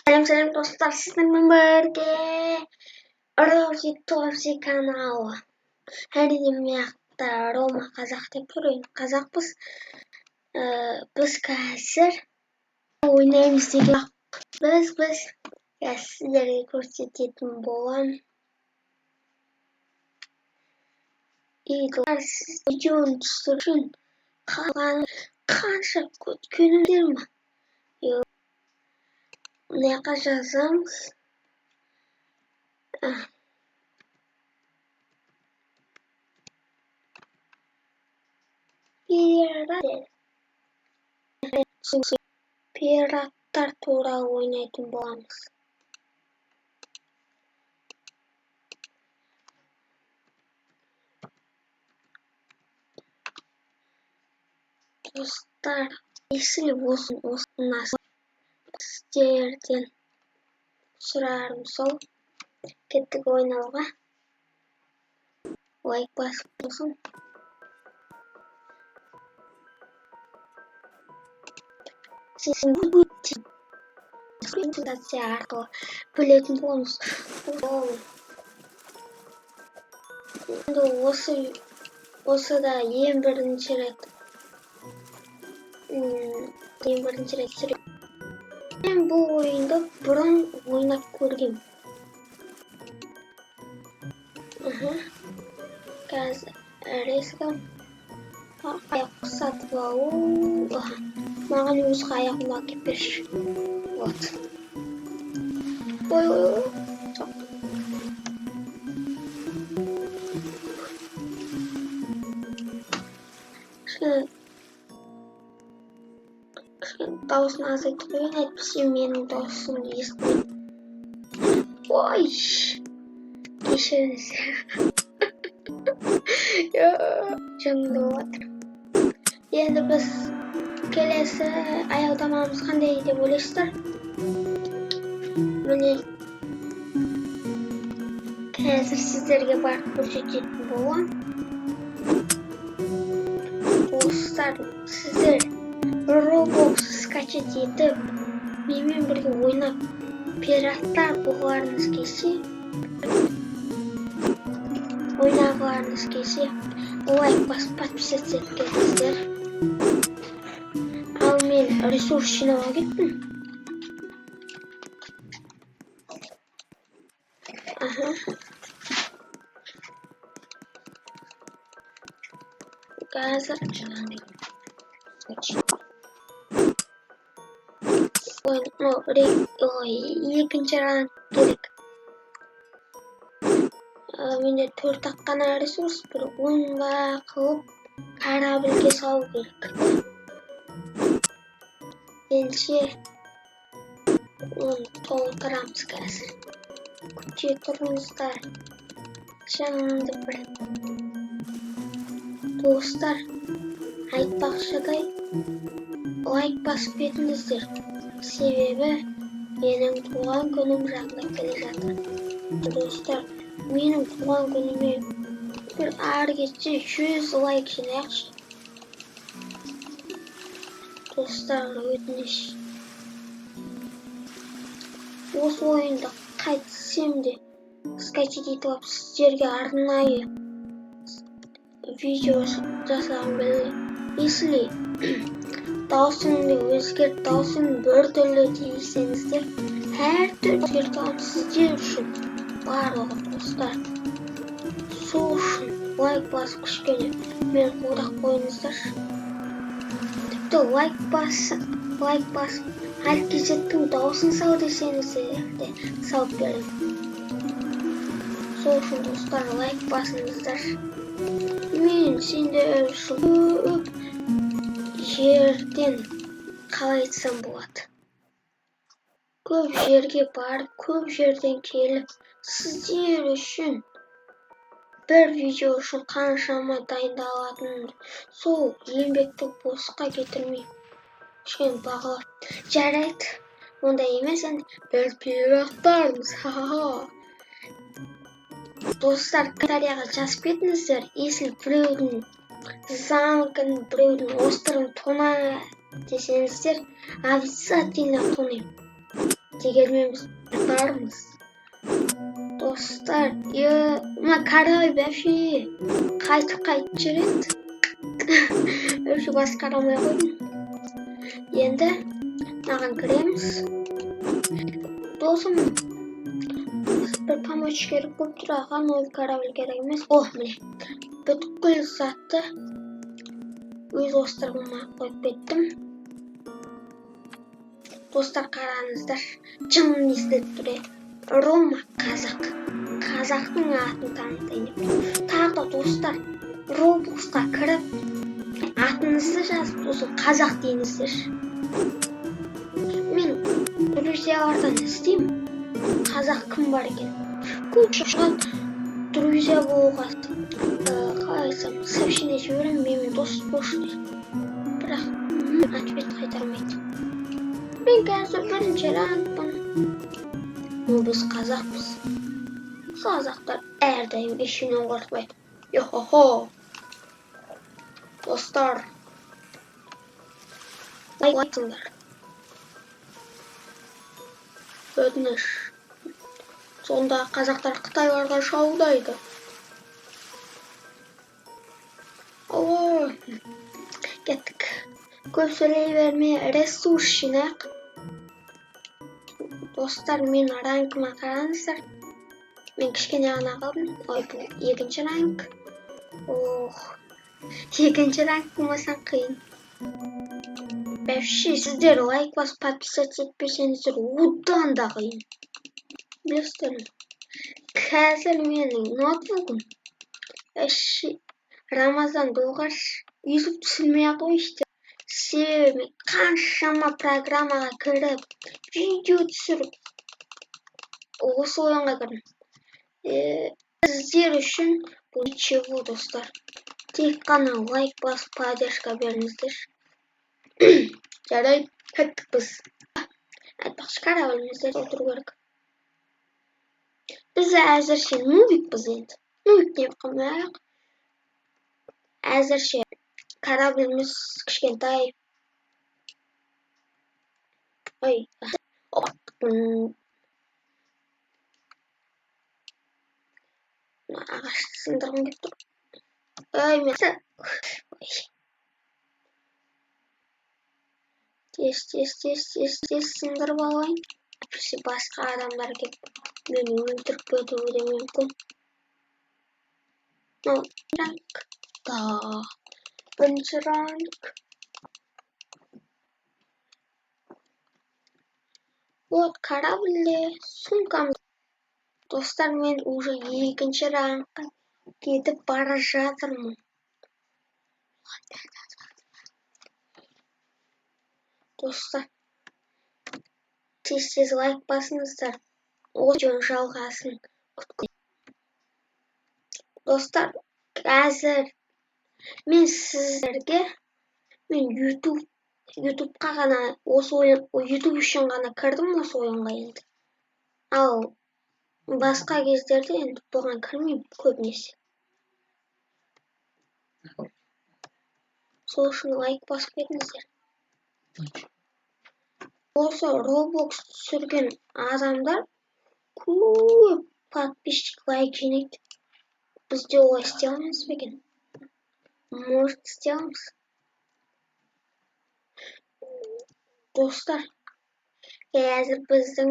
Selam dostlar, sizlerle birlikte Rozi kanalı. Her demekte Roma Kazak dep görüyorum. Kazakpız. Biz қазір ойнаймыз деген biz sizlerге көрсететін боламын. Siz videonun түсіру үшін қанша күнімдер ма? Мына жазамыз. Пираттар туралы ойнайтын боламыз. Достар, если осы сіздерден сұрарым сол, кеттік ойнауға. Лайк басып болсын. Сіздің презентация арқылы білетін боламыз. Осы да ең бірінші рет сүрем. Мен бұл ойынды бұрын ойнап көргем. Қазір рейсім аяқ сатып алу. Маған өзі аяғыма әкеп берші. Вот. Ой. Дауысын азайтып қойын, әйтпесе менің дауысым естімейді. Ой! Кешіріңіздер. Жамында болатыр. Енді біз келесі аялдамамыз қандай деп ойлайсыздар? Міне қазір сіздерге барып көрсететін боламын. Достар, сіздер Roblox скачать етіп, менімен бірге ойнап, пираттар болғыларыңыз келсе, лайк басып подписаться еткенсіздер. Ал мен ресурс жинауға кеттім. Қазір екінші ранг керек. Менде 4-ақ қана ресурс, бір 10-ға қылып корабльге салу керек. Келсе оны толтырамыз қазір. Күте тұрыңыздар. Жаңымды бір. Достар, айтпақшыдай лайк басып етіңіздер. Себебі менің туған күнім жақындап келе жатыр. Достар, менің туған күніме бір ары кетсе 100 лайк жинайықшы. Достар, өтініш. Осы ойынды қайтсем де скачать етіп алып сіздерге арнайы видео жасағым келеді. Если даусымды өзгерт, даусым бір түрлі дейсеңіздер, әр түрлі өзгерт алып сіздер үшін барлығы достар. Сол үшін лайк басып кішкене мен қолдақ қойыңыздар. Тіпті лайк басып әркезеттің даусын сал десеңіздер де салып берем. Сол үшін достар лайк басыңыздар. Мен сендер үшін көп жерден қалай айтсам болады. Көп жерге барып, көп жерден келіп, сіздер үшін бір видео үшін қаншама дайындалатынымды, сол еңбекті босқа кетірмей, кішкене бағалап. Жарайды, ондай емес, біз пираттармыз. Достар, комментарияға жазып кетіңіздер, если біреудің замкын, біреудің острым тона десеңіздер, обязательно тонайым. дегенмен біз бармыз. Достар, мына карабай вообще қайтып жүреді. Вообще басқара алмай қойдым. Енді маған кіреміз. Досым, бір помочь керек болып тұр, аған ол корабль керек емес. Міне, бүткіл затты өз островыма қойып кеттім. Достар, қараңыздар, жын естіліп тұр. Рома қазақ. Қазақтың атын танытайын деп. Тағы да достар, Роблоксқа кіріп, атыңызды жазып, осы қазақ дейіңіздер. Мен друзьялардан іздеймін. Қазақ кім бар екен? Көп шығады друзья болуға. Қалай айтсам, сообщение жіберемін, менімен дос болшы дейді. Бірақ ответ қайтармайды. Мен қазір бірінші рангпын. Біз қазақпыз. Қазақтар әрдайым ешкімнен қорықпайды. Йо-хо-хо. Достар, лайк айтыңдар. Өтініш. Сонда қазақтар қытайларға шабуылдайды. Алло. Кеттік. Көп сөйлей бермей ресурс жинайық. Достар, мен ранкыма қараңыздар. Мен кішкене ғана қалдым. Ой, бұл екінші ранк. Екінші ранк болмасаң қиын. Вообще, сіздер лайк басып подписаться етпесеңіздер одан да қиын. Білесіздер ме? Қазір менің ноутбугым Рамазан доғаш YouTube түсірмей-ақ қойшы. Себебі қаншама программаға кіріп, видео түсіріп, осы ойынға кірдім. Сіздер үшін бұл ничего, достар. Тек қана лайк басып поддержка беріңіздер. Жарайды, кеттік біз. Айтпақшы, кораблімізде отыру керек. Біз әзірше нубикпіз енді. Нубик деп қоймайық. Әзірше корабліміз кішкентай. Ой, ағашты сындырғым келіп тұр. Ой, мен тез сындырып алайын. Басқа адамдар келіп мені өлтіріп кетуі де мүмкін. Ранк. Бірінші ранк. Вот, корабльде сумкамыз. Достар, мен уже екінші ранкқа кетіп бара жатырмын. Достар, тез лайк басыңыздар. Видеоның жалғасын күтіп. Достар, қазір мен сіздерге YouTube'қа ғана осы ойын, YouTube үшін ғана кірдім осы ойынға енді. Ал басқа кездерде енді бұған кірмеймін көбінесе. Сол үшін лайк басып кетіңіздер. Осы Roblox түсірген адамдар көп подписчик лайк жинайды. Біз де олай істей алмаймыз ба екен? Может, істей аламыз. Достар, қазір біздің